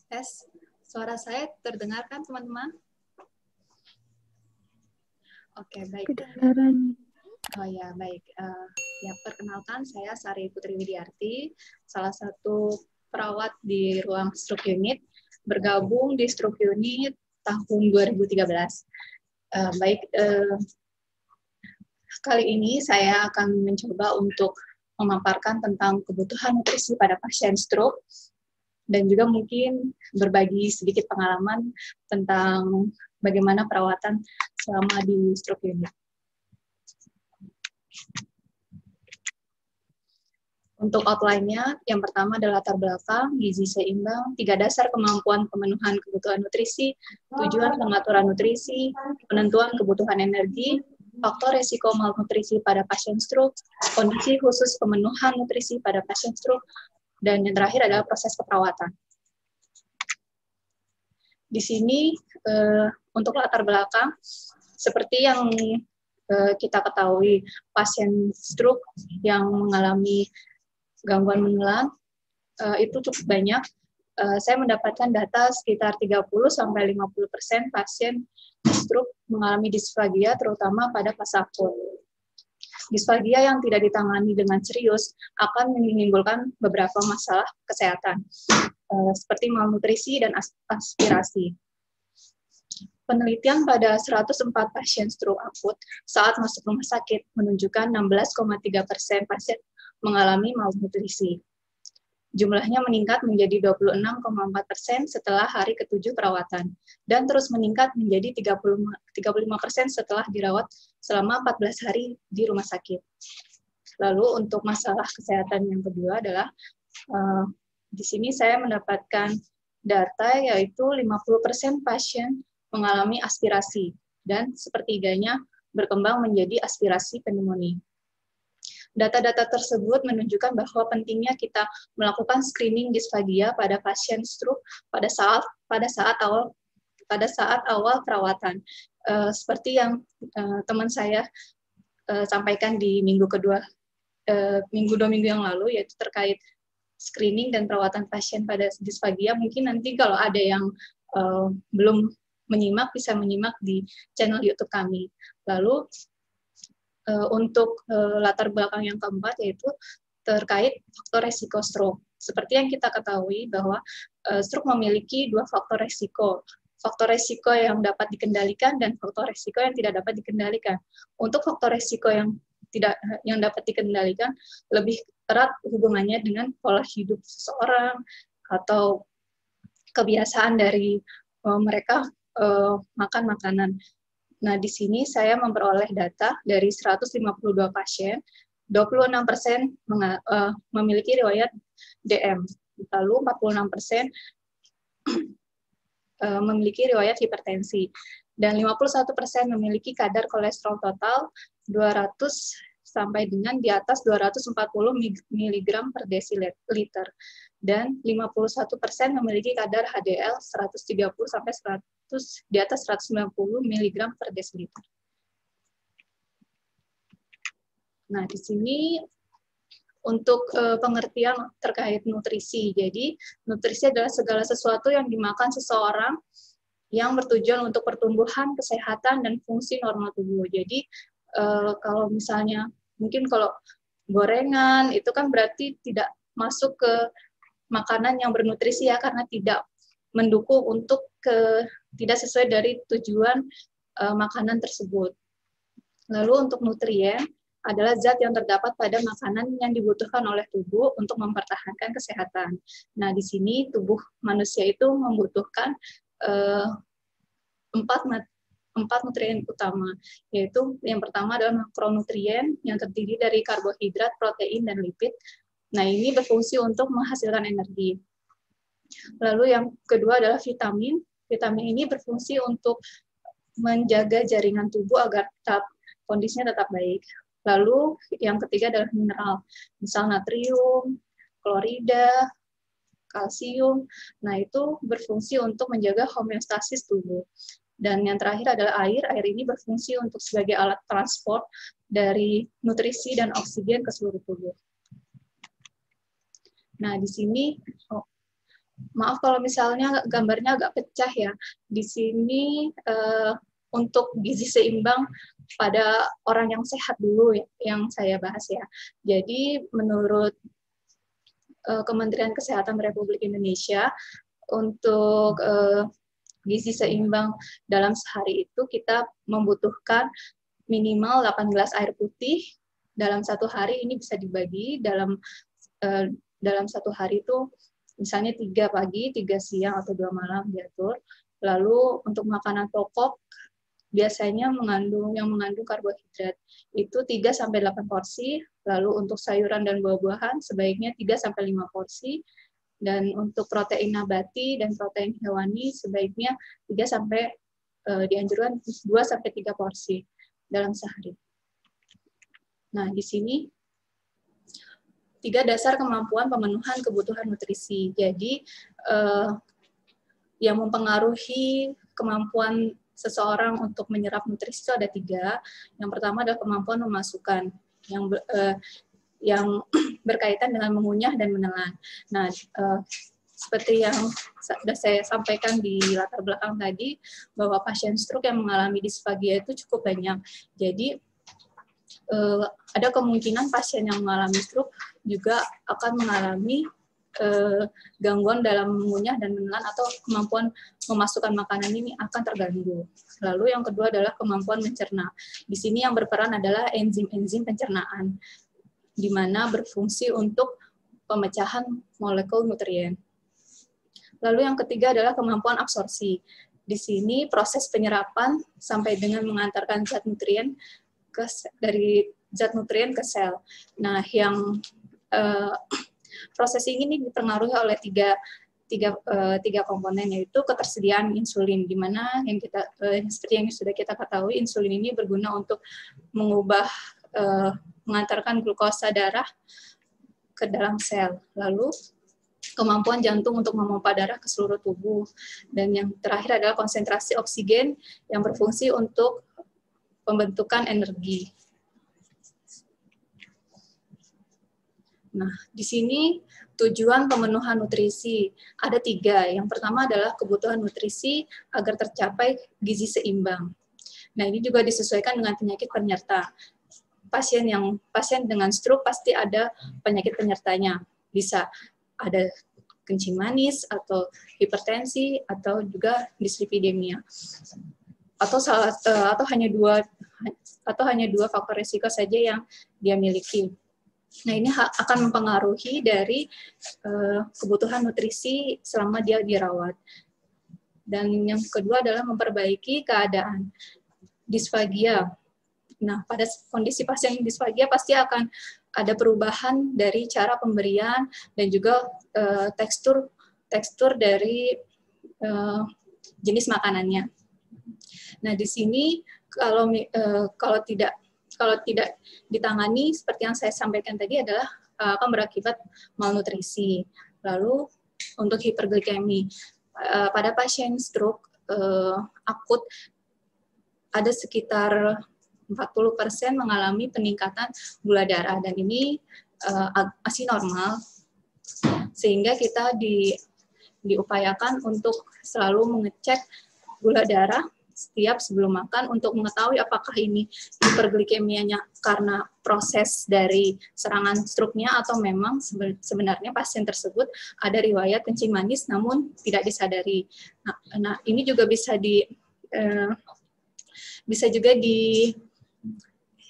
Tes, suara saya terdengar kan teman-teman? Oke, baik. Kedengaran. Oh ya, baik. Ya, perkenalkan saya Sari Putri Widiarti, salah satu perawat di ruang stroke unit, bergabung di stroke unit tahun 2013. Baik, kali ini saya akan mencoba untuk memaparkan tentang kebutuhan nutrisi pada pasien stroke, dan juga mungkin berbagi sedikit pengalaman tentang bagaimana perawatan selama di stroke unit. Untuk outline-nya, yang pertama adalah latar belakang, gizi seimbang, 3 dasar kemampuan pemenuhan kebutuhan nutrisi, tujuan pengaturan nutrisi, penentuan kebutuhan energi, faktor risiko malnutrisi pada pasien stroke, kondisi khusus pemenuhan nutrisi pada pasien stroke, dan yang terakhir adalah proses keperawatan. Di sini, untuk latar belakang, seperti yang kita ketahui, pasien stroke yang mengalami gangguan menelan itu cukup banyak. Saya mendapatkan data sekitar 30-50% pasien stroke mengalami disfagia, terutama pada fase akut. Disfagia yang tidak ditangani dengan serius akan menimbulkan beberapa masalah kesehatan, seperti malnutrisi dan aspirasi. Penelitian pada 104 pasien stroke akut saat masuk rumah sakit menunjukkan 16,3% pasien mengalami malnutrisi. Jumlahnya meningkat menjadi 26,4% setelah hari ke-7 perawatan, dan terus meningkat menjadi 35% setelah dirawat selama 14 hari di rumah sakit. Lalu untuk masalah kesehatan yang kedua adalah, di sini saya mendapatkan data yaitu 50% pasien mengalami aspirasi, dan sepertiganya berkembang menjadi aspirasi pneumonia. Data-data tersebut menunjukkan bahwa pentingnya kita melakukan screening disfagia pada pasien stroke pada saat awal perawatan. Seperti yang teman saya sampaikan di minggu dua minggu yang lalu, yaitu terkait screening dan perawatan pasien pada disfagia. Mungkin nanti kalau ada yang belum menyimak, bisa menyimak di channel YouTube kami. Lalu untuk latar belakang yang keempat, yaitu terkait faktor resiko stroke. Seperti yang kita ketahui bahwa stroke memiliki 2 faktor resiko. Faktor resiko yang dapat dikendalikan dan faktor resiko yang tidak dapat dikendalikan. Untuk faktor resiko yang dapat dikendalikan, lebih erat hubungannya dengan pola hidup seseorang atau kebiasaan dari mereka makan makanan. Nah, di sini saya memperoleh data dari 152 pasien, 26% memiliki riwayat DM, lalu 46% memiliki riwayat hipertensi, dan 51% memiliki kadar kolesterol total 200 sampai dengan di atas 240 mg per desiliter, dan 51% memiliki kadar HDL 130 sampai 100 di atas 190 mg per desiliter. Nah, di sini untuk pengertian terkait nutrisi. Jadi, nutrisi adalah segala sesuatu yang dimakan seseorang yang bertujuan untuk pertumbuhan, kesehatan, dan fungsi normal tubuh. Jadi, kalau misalnya, mungkin kalau gorengan, itu kan berarti tidak masuk ke makanan yang bernutrisi ya, karena tidak mendukung untuk tidak sesuai dari tujuan makanan tersebut. Lalu untuk nutrien adalah zat yang terdapat pada makanan yang dibutuhkan oleh tubuh untuk mempertahankan kesehatan. Nah, di sini tubuh manusia itu membutuhkan 4 nutrien utama, yaitu yang pertama adalah makronutrien yang terdiri dari karbohidrat, protein, dan lipid. Nah, ini berfungsi untuk menghasilkan energi. Lalu yang kedua adalah vitamin. Vitamin ini berfungsi untuk menjaga jaringan tubuh agar kondisinya tetap baik. Lalu yang ketiga adalah mineral, misal natrium, klorida, kalsium. Nah, itu berfungsi untuk menjaga homeostasis tubuh. Dan yang terakhir adalah air. Air ini berfungsi untuk sebagai alat transport dari nutrisi dan oksigen ke seluruh tubuh. Nah, di sini Maaf kalau misalnya gambarnya agak pecah ya. Di sini untuk gizi seimbang pada orang yang sehat dulu yang saya bahas ya. Jadi menurut Kementerian Kesehatan Republik Indonesia, untuk gizi seimbang dalam sehari itu kita membutuhkan minimal 8 gelas air putih dalam satu hari. Ini bisa dibagi dalam satu hari itu misalnya 3 pagi, 3 siang, atau 2 malam diatur. Lalu untuk makanan pokok biasanya mengandung karbohidrat itu 3-8 porsi. Lalu untuk sayuran dan buah-buahan sebaiknya 3-5 porsi. Dan untuk protein nabati dan protein hewani sebaiknya 3 sampai dianjurkan 2-3 porsi dalam sehari. Nah, di sini 3 dasar kemampuan pemenuhan kebutuhan nutrisi. Jadi yang mempengaruhi kemampuan seseorang untuk menyerap nutrisi itu ada 3. Yang pertama adalah kemampuan memasukkan, yang berkaitan dengan mengunyah dan menelan. Nah, seperti yang sudah saya sampaikan di latar belakang tadi, bahwa pasien stroke yang mengalami disfagia itu cukup banyak. Jadi, ada kemungkinan pasien yang mengalami stroke juga akan mengalami gangguan dalam mengunyah dan menelan, atau kemampuan memasukkan makanan ini akan terganggu. Lalu yang kedua adalah kemampuan mencerna. Di sini yang berperan adalah enzim-enzim pencernaan, di mana berfungsi untuk pemecahan molekul nutrien. Lalu yang ketiga adalah kemampuan absorpsi. Di sini proses penyerapan sampai dengan mengantarkan zat nutrien dari zat nutrien ke sel. Nah, yang proses ini dipengaruhi oleh tiga komponen, yaitu ketersediaan insulin, di mana yang seperti yang sudah kita ketahui, insulin ini berguna untuk mengubah mengantarkan glukosa darah ke dalam sel. Lalu kemampuan jantung untuk memompa darah ke seluruh tubuh, dan yang terakhir adalah konsentrasi oksigen yang berfungsi untuk pembentukan energi. Nah, di sini tujuan pemenuhan nutrisi ada 3. Yang pertama adalah kebutuhan nutrisi agar tercapai gizi seimbang. Nah, ini juga disesuaikan dengan penyakit penyerta. Pasien dengan stroke pasti ada penyakit penyertanya. Bisa ada kencing manis, atau hipertensi, atau juga dislipidemia. Atau hanya dua faktor risiko saja yang dia miliki. Nah, ini akan mempengaruhi dari kebutuhan nutrisi selama dia dirawat. Dan yang kedua adalah memperbaiki keadaan disfagia. Nah, pada kondisi pasien disfagia pasti akan ada perubahan dari cara pemberian dan juga tekstur dari jenis makanannya. Nah, di sini kalau tidak ditangani seperti yang saya sampaikan tadi adalah akan berakibat malnutrisi. Lalu untuk hiperglikemi, pada pasien stroke akut ada sekitar 40% mengalami peningkatan gula darah, dan ini masih normal, sehingga kita diupayakan untuk selalu mengecek gula darah setiap sebelum makan untuk mengetahui apakah ini hiperglikemianya karena proses dari serangan stroke-nya, atau memang sebenarnya pasien tersebut ada riwayat kencing manis namun tidak disadari. Nah, ini juga bisa juga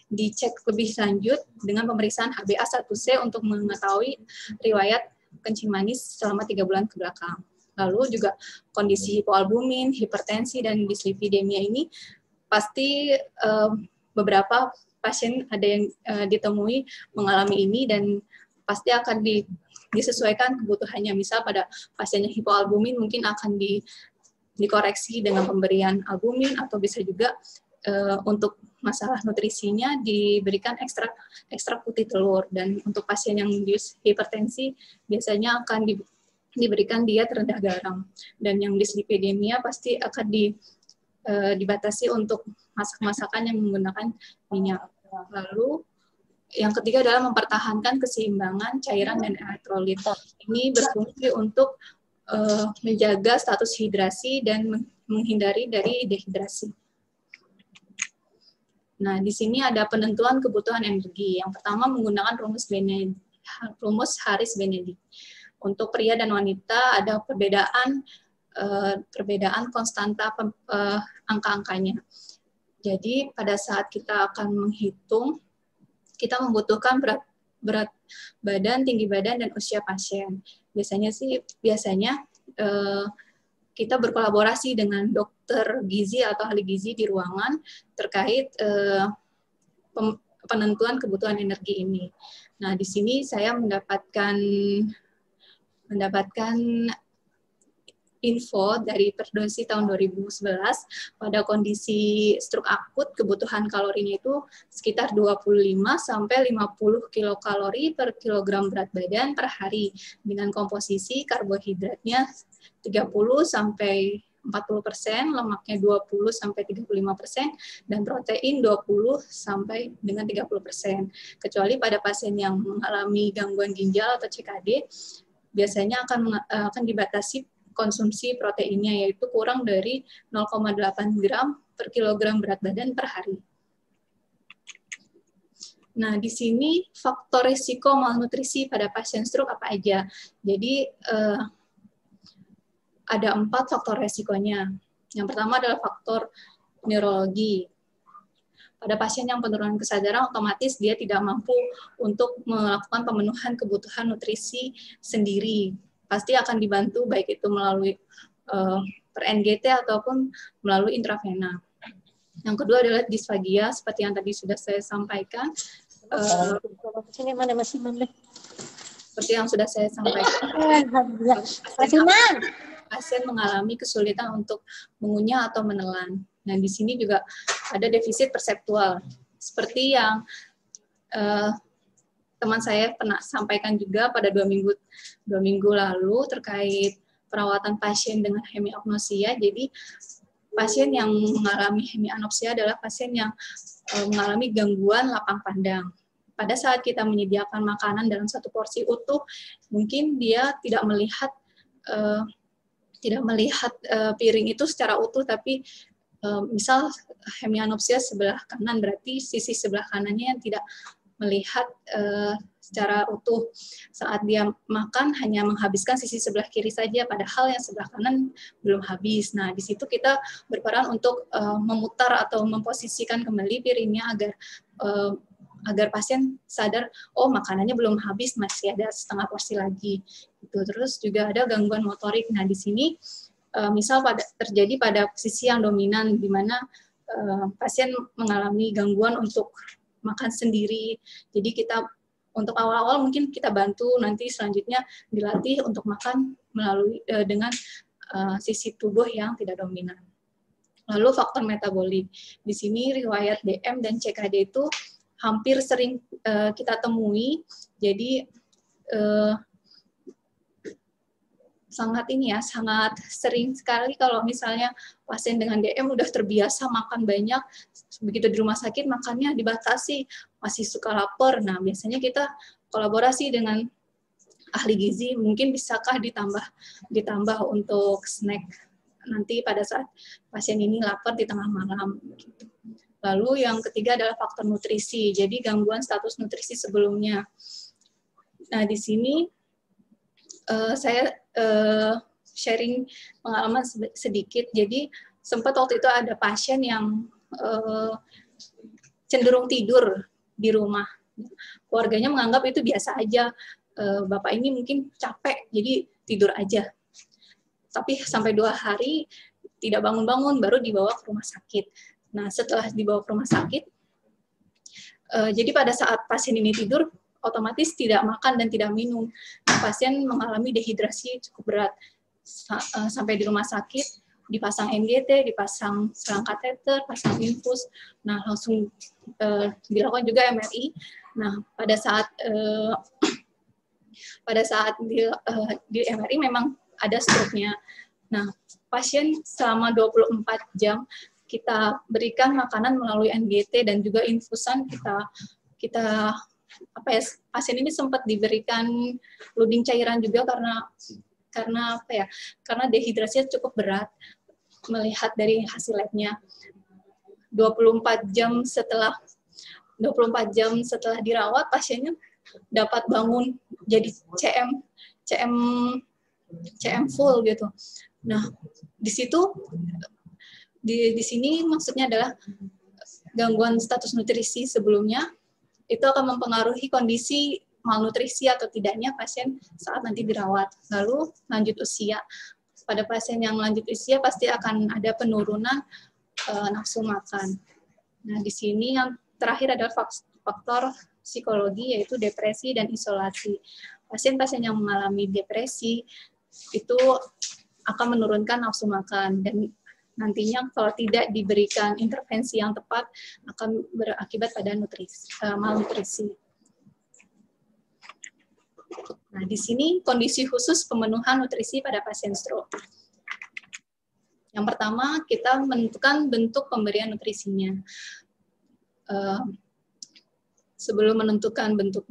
dicek lebih lanjut dengan pemeriksaan HbA1c untuk mengetahui riwayat kencing manis selama 3 bulan ke belakang. Lalu juga kondisi hipoalbumin, hipertensi, dan dislipidemia ini pasti beberapa pasien ada yang ditemui mengalami ini, dan pasti akan disesuaikan kebutuhannya. Misal pada pasiennya hipoalbumin mungkin akan dikoreksi dengan pemberian albumin, atau bisa juga untuk masalah nutrisinya diberikan ekstrak putih telur. Dan untuk pasien yang hipertensi biasanya akan diberikan diet rendah garam. Dan yang dislipidemia pasti akan dibatasi untuk masak-masakan yang menggunakan minyak. Lalu yang ketiga adalah mempertahankan keseimbangan cairan dan elektrolit. Ini berfungsi untuk menjaga status hidrasi dan menghindari dari dehidrasi. Nah, di sini ada penentuan kebutuhan energi. Yang pertama menggunakan rumus Harris-Benedict. Untuk pria dan wanita ada perbedaan konstanta angka-angkanya. Jadi pada saat kita akan menghitung, kita membutuhkan berat badan, tinggi badan, dan usia pasien. Biasanya kita berkolaborasi dengan dokter gizi atau ahli gizi di ruangan terkait penentuan kebutuhan energi ini. Nah, di sini saya mendapatkan info dari Perdosi tahun 2011 pada kondisi stroke akut kebutuhan kalorinya itu sekitar 25 sampai 50 kilokalori per kilogram berat badan per hari dengan komposisi karbohidratnya 30 sampai 40%, lemaknya 20 sampai 35%, dan protein 20 sampai dengan 30%. Kecuali pada pasien yang mengalami gangguan ginjal atau CKD, biasanya akan dibatasi konsumsi proteinnya, yaitu kurang dari 0,8 gram per kilogram berat badan per hari. Nah, di sini faktor risiko malnutrisi pada pasien stroke apa aja? Jadi, ada 4 faktor risikonya. Yang pertama adalah faktor neurologi. Pada pasien yang penurunan kesadaran, otomatis dia tidak mampu untuk melakukan pemenuhan kebutuhan nutrisi sendiri. Pasti akan dibantu baik itu melalui per NGT ataupun melalui intravena. Yang kedua adalah disfagia, seperti yang tadi sudah saya sampaikan. Seperti yang sudah saya sampaikan, pasien mengalami kesulitan untuk mengunyah atau menelan. Nah, di sini juga ada defisit perseptual, seperti yang teman saya pernah sampaikan juga pada 2 minggu lalu terkait perawatan pasien dengan hemiapnosia. Jadi pasien yang mengalami hemianopsia adalah pasien yang mengalami gangguan lapang pandang. Pada saat kita menyediakan makanan dalam satu porsi utuh, mungkin dia tidak melihat piring itu secara utuh, tapi misal hemianopsia sebelah kanan, berarti sisi sebelah kanannya yang tidak melihat secara utuh. Saat dia makan hanya menghabiskan sisi sebelah kiri saja, padahal yang sebelah kanan belum habis. Nah, di situ kita berperan untuk memutar atau memposisikan kembali piringnya agar pasien sadar, oh makanannya belum habis, masih ada setengah porsi lagi. Gitu. Terus juga ada gangguan motorik. Nah, di sini misal terjadi pada sisi yang dominan, di mana pasien mengalami gangguan untuk makan sendiri. Jadi kita untuk awal-awal mungkin kita bantu, nanti selanjutnya dilatih untuk makan melalui dengan sisi tubuh yang tidak dominan. Lalu faktor metabolik. Di sini riwayat DM dan CKD itu hampir sering kita temui. Jadi sangat sering sekali kalau misalnya pasien dengan DM udah terbiasa makan banyak, begitu di rumah sakit makannya dibatasi, masih suka lapar. Nah, biasanya kita kolaborasi dengan ahli gizi, mungkin bisakah ditambah untuk snack nanti pada saat pasien ini lapar di tengah malam. Lalu yang ketiga adalah faktor nutrisi, jadi gangguan status nutrisi sebelumnya. Nah, di sini saya sharing pengalaman sedikit. Jadi sempat waktu itu ada pasien yang cenderung tidur di rumah. Keluarganya menganggap itu biasa aja. Bapak ini mungkin capek, jadi tidur aja. Tapi sampai 2 hari tidak bangun-bangun, baru dibawa ke rumah sakit. Nah, setelah dibawa ke rumah sakit, jadi pada saat pasien ini tidur, otomatis tidak makan dan tidak minum. Pasien mengalami dehidrasi cukup berat. Sampai di rumah sakit, dipasang NGT, dipasang selang kateter, pasang infus. Nah, langsung dilakukan juga MRI. Nah, pada saat di MRI memang ada stroke-nya. Nah, pasien selama 24 jam kita berikan makanan melalui NGT dan juga infusan pasien ini sempat diberikan loading cairan juga karena apa ya? Karena dehidrasinya cukup berat. Melihat dari hasil labnya, 24 jam setelah dirawat, pasiennya dapat bangun jadi CM full gitu. Nah, di sini maksudnya adalah gangguan status nutrisi sebelumnya itu akan mempengaruhi kondisi malnutrisi atau tidaknya pasien saat nanti dirawat. Lalu lanjut usia. Pada pasien yang lanjut usia pasti akan ada penurunan nafsu makan. Nah, di sini yang terakhir adalah faktor psikologi, yaitu depresi dan isolasi. Pasien-pasien yang mengalami depresi itu akan menurunkan nafsu makan, dan nantinya kalau tidak diberikan intervensi yang tepat akan berakibat pada malnutrisi. Nah, di sini kondisi khusus pemenuhan nutrisi pada pasien stroke. Yang pertama, kita menentukan bentuk pemberian nutrisinya. Sebelum menentukan bentuk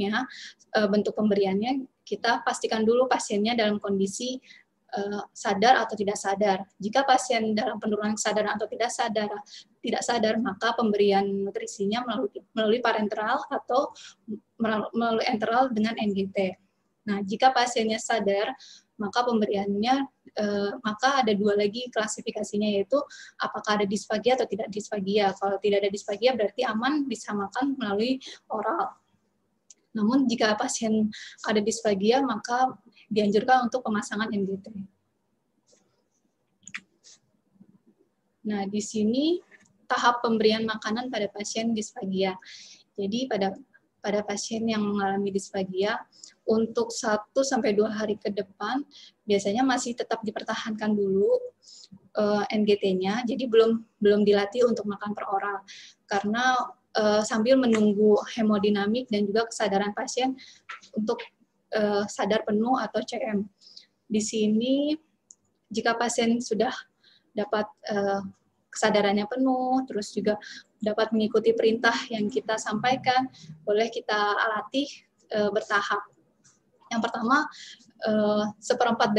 pemberiannya, kita pastikan dulu pasiennya dalam kondisi sadar atau tidak sadar. Jika pasien dalam penurunan kesadaran atau tidak sadar, maka pemberian nutrisinya melalui parenteral atau melalui enteral dengan NGT. Nah, jika pasiennya sadar, maka pemberiannya maka ada dua lagi klasifikasinya, yaitu apakah ada disfagia atau tidak disfagia. Kalau tidak ada disfagia berarti aman, bisa makan melalui oral. Namun jika pasien ada disfagia, maka dianjurkan untuk pemasangan NGT. Nah, di sini tahap pemberian makanan pada pasien disfagia. Jadi pada pasien yang mengalami disfagia, untuk 1-2 hari ke depan biasanya masih tetap dipertahankan dulu NGT-nya, jadi belum dilatih untuk makan per oral, karena sambil menunggu hemodinamik dan juga kesadaran pasien untuk sadar penuh atau CM. Di sini jika pasien sudah dapat kesadarannya penuh, terus juga dapat mengikuti perintah yang kita sampaikan, boleh kita latih bertahap. Yang pertama, seperempat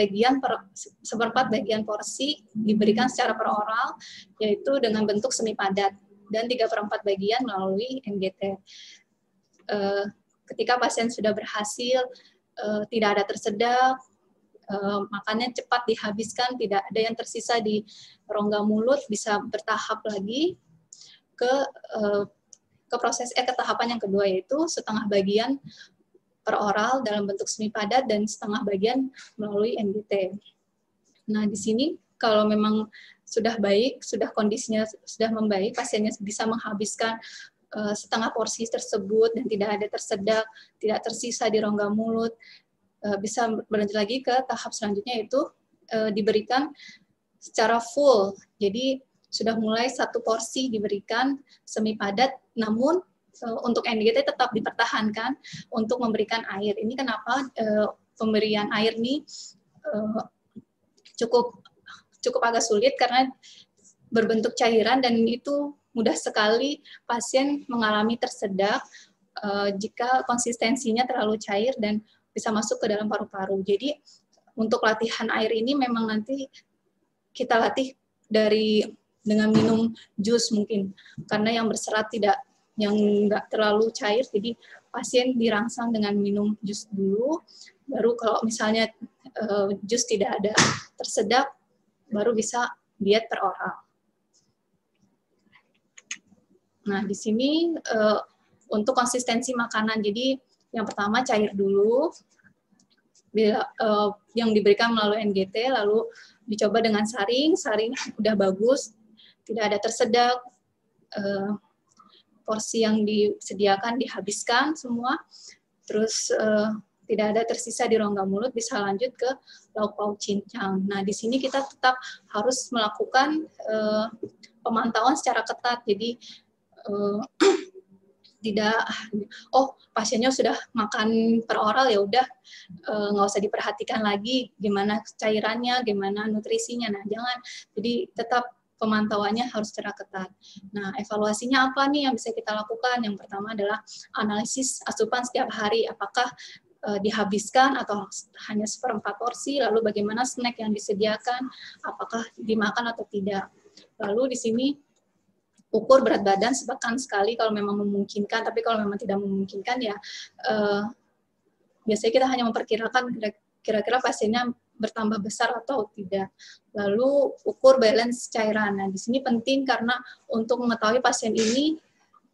bagian porsi diberikan secara per oral, yaitu dengan bentuk semi padat, dan 3/4 bagian melalui NGT. Ketika pasien sudah berhasil, tidak ada tersedak, makannya cepat dihabiskan, tidak ada yang tersisa di rongga mulut, bisa bertahap lagi ke tahapan yang kedua, yaitu setengah bagian per oral dalam bentuk semi padat dan setengah bagian melalui NGT. Nah, di sini kalau memang sudah baik, kondisinya sudah membaik, pasiennya bisa menghabiskan setengah porsi tersebut dan tidak ada tersedak, tidak tersisa di rongga mulut, bisa berlanjut lagi ke tahap selanjutnya, yaitu diberikan secara full. Jadi sudah mulai 1 porsi diberikan semi padat, namun untuk NGT tetap dipertahankan untuk memberikan air. Ini kenapa pemberian air ini cukup agak sulit, karena berbentuk cairan dan itu mudah sekali pasien mengalami tersedak jika konsistensinya terlalu cair dan bisa masuk ke dalam paru-paru. Jadi untuk latihan air ini memang nanti kita latih dengan minum jus mungkin, karena yang berserat yang nggak terlalu cair, jadi pasien dirangsang dengan minum jus dulu, baru kalau misalnya jus tidak ada tersedak, baru bisa diet per oral. Nah, di sini untuk konsistensi makanan, jadi yang pertama cair dulu, yang diberikan melalui NGT, lalu dicoba dengan saring udah bagus, tidak ada tersedak, porsi yang disediakan dihabiskan semua, terus tidak ada tersisa di rongga mulut, bisa lanjut ke lauk pauk cincang. Nah, di sini kita tetap harus melakukan pemantauan secara ketat, jadi tidak, pasiennya sudah makan per oral, ya udah nggak usah diperhatikan lagi gimana cairannya, gimana nutrisinya. Nah, jangan. Jadi tetap pemantauannya harus secara ketat. Nah, evaluasinya apa nih yang bisa kita lakukan? Yang pertama adalah analisis asupan setiap hari. Apakah dihabiskan atau hanya seperempat porsi, lalu bagaimana snack yang disediakan, apakah dimakan atau tidak. Lalu di sini ukur berat badan sepekan sekali kalau memang memungkinkan, tapi kalau memang tidak memungkinkan ya biasanya kita hanya memperkirakan kira-kira pasiennya bertambah besar atau tidak. Lalu ukur balance cairan. Nah, di sini penting karena untuk mengetahui pasien ini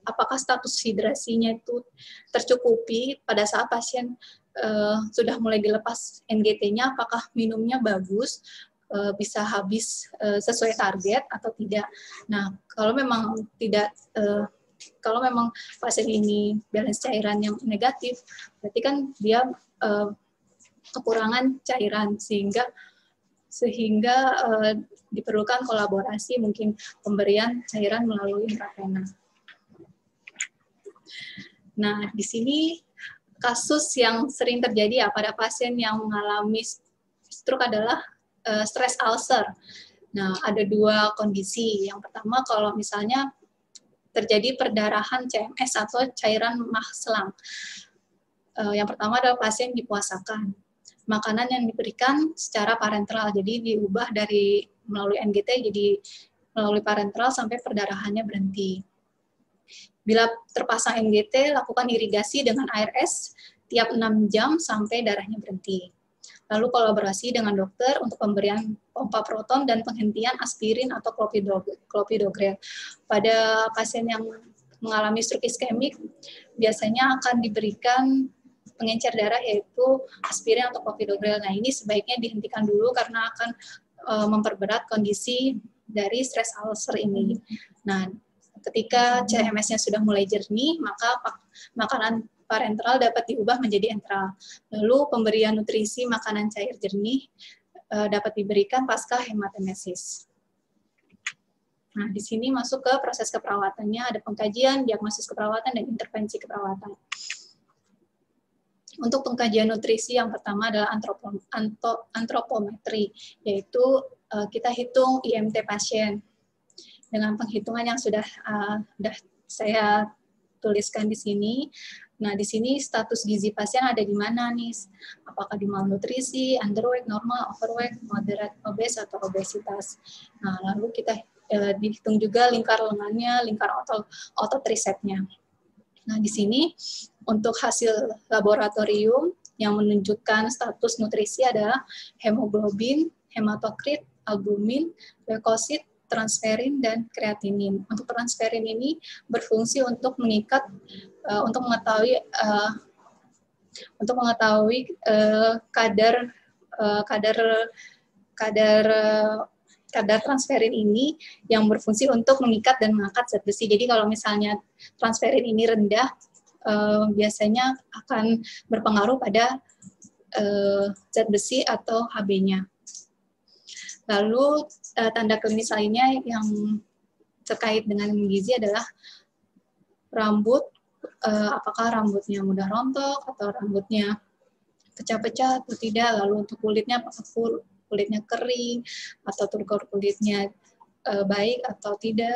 apakah status hidrasinya itu tercukupi pada saat pasien sudah mulai dilepas NGT-nya, apakah minumnya bagus, bisa habis sesuai target atau tidak. Nah, kalau memang tidak, kalau memang pasien ini balance cairan yang negatif, berarti kan dia kekurangan cairan sehingga diperlukan kolaborasi, mungkin pemberian cairan melalui intravena. Nah, di sini kasus yang sering terjadi ya pada pasien yang mengalami stroke adalah stress ulcer. Nah, ada dua kondisi. Yang pertama kalau misalnya terjadi perdarahan CMS atau cairan mah selang. Yang pertama adalah pasien dipuasakan. Makanan yang diberikan secara parenteral, jadi diubah dari melalui NGT jadi melalui parenteral sampai perdarahannya berhenti. Bila terpasang NGT, lakukan irigasi dengan air es tiap 6 jam sampai darahnya berhenti. Lalu kolaborasi dengan dokter untuk pemberian pompa proton dan penghentian aspirin atau clopidogrel. Pada pasien yang mengalami stroke iskemik, biasanya akan diberikan pengencer darah yaitu aspirin atau clopidogrel. Nah, ini sebaiknya dihentikan dulu karena akan memperberat kondisi dari stress ulcer ini. Nah, ketika CMS-nya sudah mulai jernih, maka makanan parenteral dapat diubah menjadi enteral. Lalu pemberian nutrisi makanan cair jernih dapat diberikan pasca hematemesis. Nah, di sini masuk ke proses keperawatannya, ada pengkajian, diagnosis keperawatan, dan intervensi keperawatan. Untuk pengkajian nutrisi yang pertama adalah antropometri, yaitu kita hitung IMT pasien dengan penghitungan yang sudah saya tuliskan di sini. Nah, di sini status gizi pasien ada di mana nih? Apakah di malnutrisi, underweight, normal, overweight, moderate, obes, atau obesitas. Nah, lalu kita dihitung juga lingkar lengannya, lingkar otot tricepsnya. Nah, di sini untuk hasil laboratorium yang menunjukkan status nutrisi adalah hemoglobin, hematokrit, albumin, leukosit, transferin, dan kreatinin. Untuk transferin ini berfungsi untuk mengikat, untuk mengetahui kadar transferin ini yang berfungsi untuk mengikat dan mengangkat zat besi. Jadi kalau misalnya transferin ini rendah, biasanya akan berpengaruh pada zat besi atau Hb-nya. Lalu tanda klinis lainnya yang terkait dengan gizi adalah rambut, apakah rambutnya mudah rontok atau rambutnya pecah-pecah atau tidak, lalu untuk kulitnya apakah kulitnya kering atau turgor kulitnya baik atau tidak,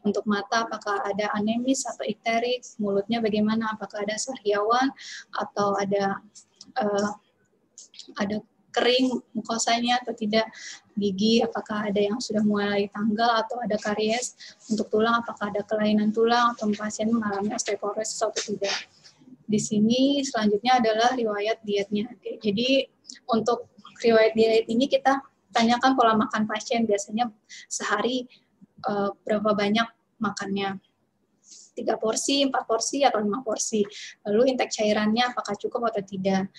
untuk mata apakah ada anemis atau ikterik, mulutnya bagaimana, apakah ada sariawan atau ada kering mukosanya atau tidak, gigi apakah ada yang sudah mulai tanggal atau ada karies, untuk tulang apakah ada kelainan tulang atau pasien mengalami osteoporosis atau tidak. Di sini selanjutnya adalah riwayat dietnya. Jadi untuk riwayat diet ini kita tanyakan pola makan pasien, biasanya sehari berapa banyak makannya, 3 porsi, 4 porsi, atau 5 porsi. Lalu intake cairannya apakah cukup atau tidak.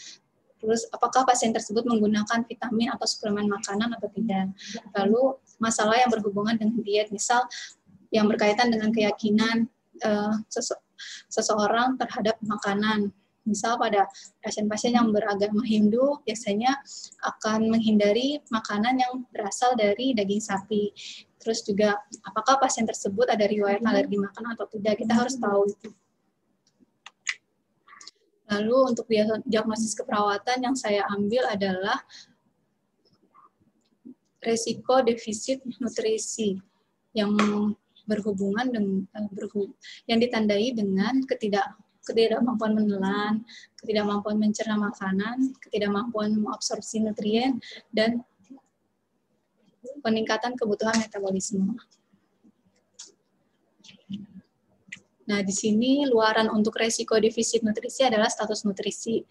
Terus apakah pasien tersebut menggunakan vitamin atau suplemen makanan atau tidak. Lalu masalah yang berhubungan dengan diet, misal yang berkaitan dengan keyakinan seseorang terhadap makanan. Misal pada pasien-pasien yang beragama Hindu biasanya akan menghindari makanan yang berasal dari daging sapi. Terus juga apakah pasien tersebut ada riwayat alergi makanan atau tidak, kita harus tahu itu. Lalu untuk diagnosis keperawatan yang saya ambil adalah resiko defisit nutrisi yang berhubungan dengan yang ditandai dengan ketidakmampuan menelan, ketidakmampuan mencerna makanan, ketidakmampuan mengabsorpsi nutrien, dan peningkatan kebutuhan metabolisme. Nah, di sini luaran untuk resiko defisit nutrisi adalah status nutrisi.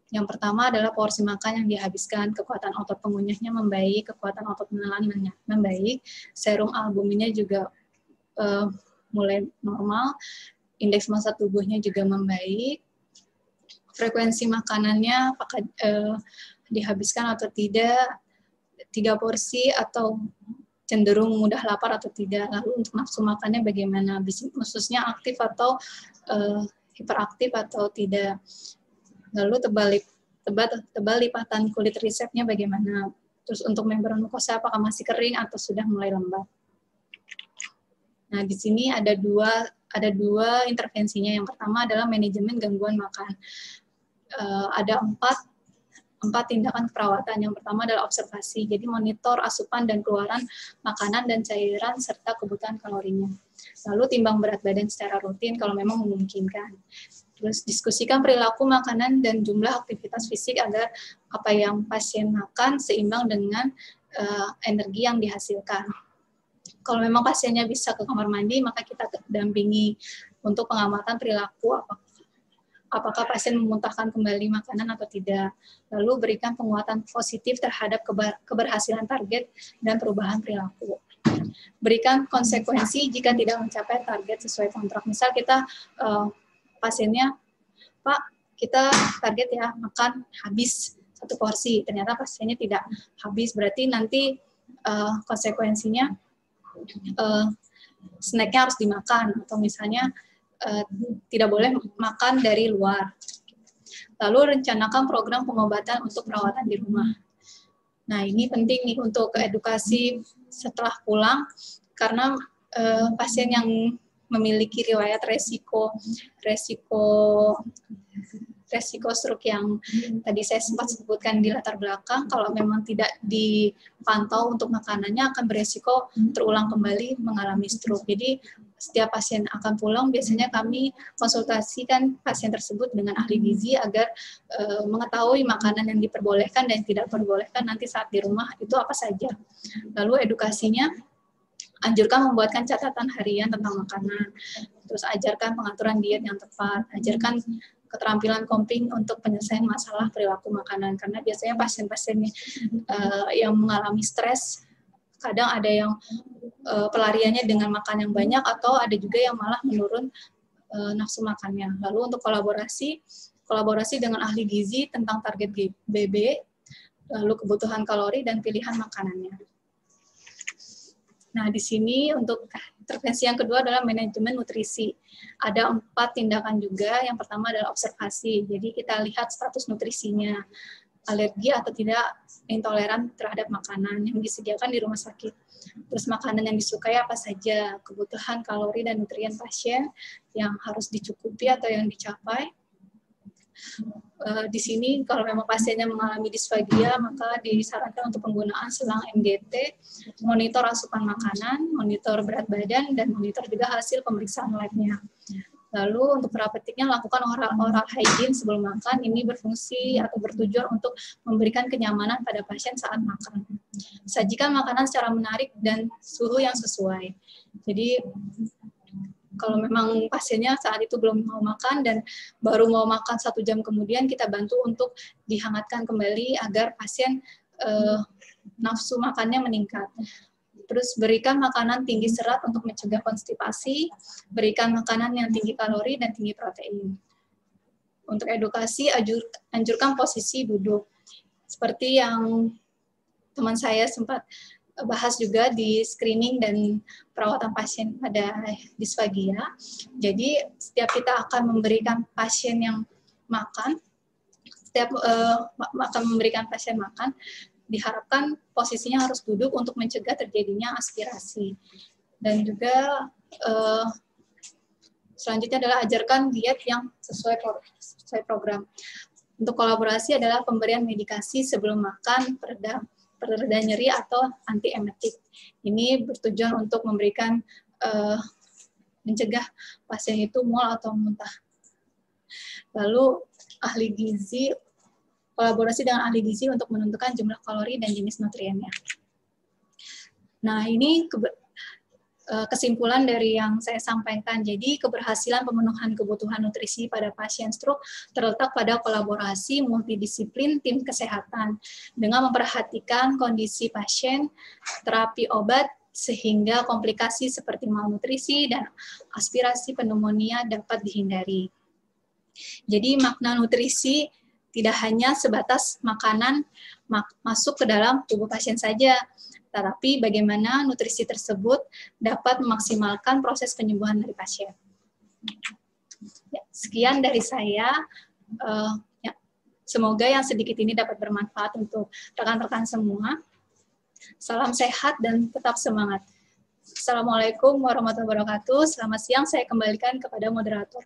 Yang pertama adalah porsi makan yang dihabiskan, kekuatan otot pengunyahnya membaik, kekuatan otot menelannya membaik, serum albuminnya juga mulai normal, indeks massa tubuhnya juga membaik, frekuensi makanannya apakah dihabiskan atau tidak, 3 porsi atau cenderung mudah lapar atau tidak. Lalu untuk nafsu makannya bagaimana, khususnya aktif atau hiperaktif atau tidak. Lalu tebal lipatan kulit resepnya bagaimana. Terus untuk membran mukosa apakah masih kering atau sudah mulai lembab. Nah, di sini ada dua intervensinya. Yang pertama adalah manajemen gangguan makan. Ada empat tindakan perawatan. Yang pertama adalah observasi, jadi monitor asupan dan keluaran makanan dan cairan serta kebutuhan kalorinya. Lalu timbang berat badan secara rutin kalau memang memungkinkan. Terus diskusikan perilaku makanan dan jumlah aktivitas fisik agar apa yang pasien makan seimbang dengan energi yang dihasilkan. Kalau memang pasiennya bisa ke kamar mandi, maka kita dampingi untuk pengamatan perilaku apakah pasien memuntahkan kembali makanan atau tidak. Lalu berikan penguatan positif terhadap keberhasilan target dan perubahan perilaku. Berikan konsekuensi jika tidak mencapai target sesuai kontrak. Misal kita pasiennya, Pak, kita target ya makan habis 1 porsi, ternyata pasiennya tidak habis, berarti nanti konsekuensinya snacknya harus dimakan, atau misalnya tidak boleh makan dari luar. Lalu rencanakan program pengobatan untuk perawatan di rumah. Nah, ini penting nih untuk edukasi setelah pulang, karena pasien yang memiliki riwayat resiko stroke yang tadi saya sempat sebutkan di latar belakang, kalau memang tidak dipantau untuk makanannya akan beresiko terulang kembali mengalami stroke. Jadi setiap pasien akan pulang, biasanya kami konsultasikan pasien tersebut dengan ahli gizi agar mengetahui makanan yang diperbolehkan dan tidak diperbolehkan nanti saat di rumah itu apa saja. Lalu edukasinya, anjurkan membuatkan catatan harian tentang makanan, terus ajarkan pengaturan diet yang tepat, ajarkan keterampilan coping untuk penyelesaian masalah perilaku makanan, karena biasanya pasien-pasien yang mengalami stres, kadang ada yang pelariannya dengan makan yang banyak, atau ada juga yang malah menurun nafsu makannya. Lalu untuk kolaborasi dengan ahli gizi tentang target BB, lalu kebutuhan kalori dan pilihan makanannya. Nah, di sini untuk intervensi yang kedua adalah manajemen nutrisi. Ada 4 tindakan juga. Yang pertama adalah observasi. Jadi kita lihat status nutrisinya, alergi atau tidak intoleran terhadap makanan yang disediakan di rumah sakit. Terus makanan yang disukai apa saja, kebutuhan kalori dan nutrien pasien yang harus dicukupi atau yang dicapai. Di sini kalau memang pasiennya mengalami disfagia, maka disarankan untuk penggunaan selang MGT, monitor asupan makanan, monitor berat badan, dan monitor juga hasil pemeriksaan labnya. Lalu untuk terapeutiknya, lakukan oral hygiene sebelum makan. Ini berfungsi atau bertujuan untuk memberikan kenyamanan pada pasien saat makan. Sajikan makanan secara menarik dan suhu yang sesuai. Jadi kalau memang pasiennya saat itu belum mau makan dan baru mau makan 1 jam kemudian, kita bantu untuk dihangatkan kembali agar pasien nafsu makannya meningkat. Terus berikan makanan tinggi serat untuk mencegah konstipasi, berikan makanan yang tinggi kalori dan tinggi protein. Untuk edukasi, anjurkan posisi duduk. Seperti yang teman saya sempat bahas juga di screening dan perawatan pasien pada disfagia. Jadi setiap kita akan memberikan pasien yang makan, akan memberikan pasien makan, diharapkan posisinya harus duduk untuk mencegah terjadinya aspirasi. Dan juga selanjutnya adalah ajarkan diet yang sesuai program. Untuk kolaborasi adalah pemberian medikasi sebelum makan, pereda nyeri atau antiemetik. Ini bertujuan untuk memberikan mencegah pasien itu mual atau muntah Lalu ahli gizi, kolaborasi dengan ahli gizi untuk menentukan jumlah kalori dan jenis nutriennya. Nah, ini kesimpulan dari yang saya sampaikan. Jadi, keberhasilan pemenuhan kebutuhan nutrisi pada pasien stroke terletak pada kolaborasi multidisiplin tim kesehatan dengan memperhatikan kondisi pasien, terapi obat, sehingga komplikasi seperti malnutrisi dan aspirasi pneumonia dapat dihindari. Jadi, makna nutrisi tidak hanya sebatas makanan masuk ke dalam tubuh pasien saja, tetapi bagaimana nutrisi tersebut dapat memaksimalkan proses penyembuhan dari pasien. Ya, sekian dari saya. Ya, semoga yang sedikit ini dapat bermanfaat untuk rekan-rekan semua. Salam sehat dan tetap semangat. Assalamualaikum warahmatullahi wabarakatuh. Selamat siang, saya kembalikan kepada moderator.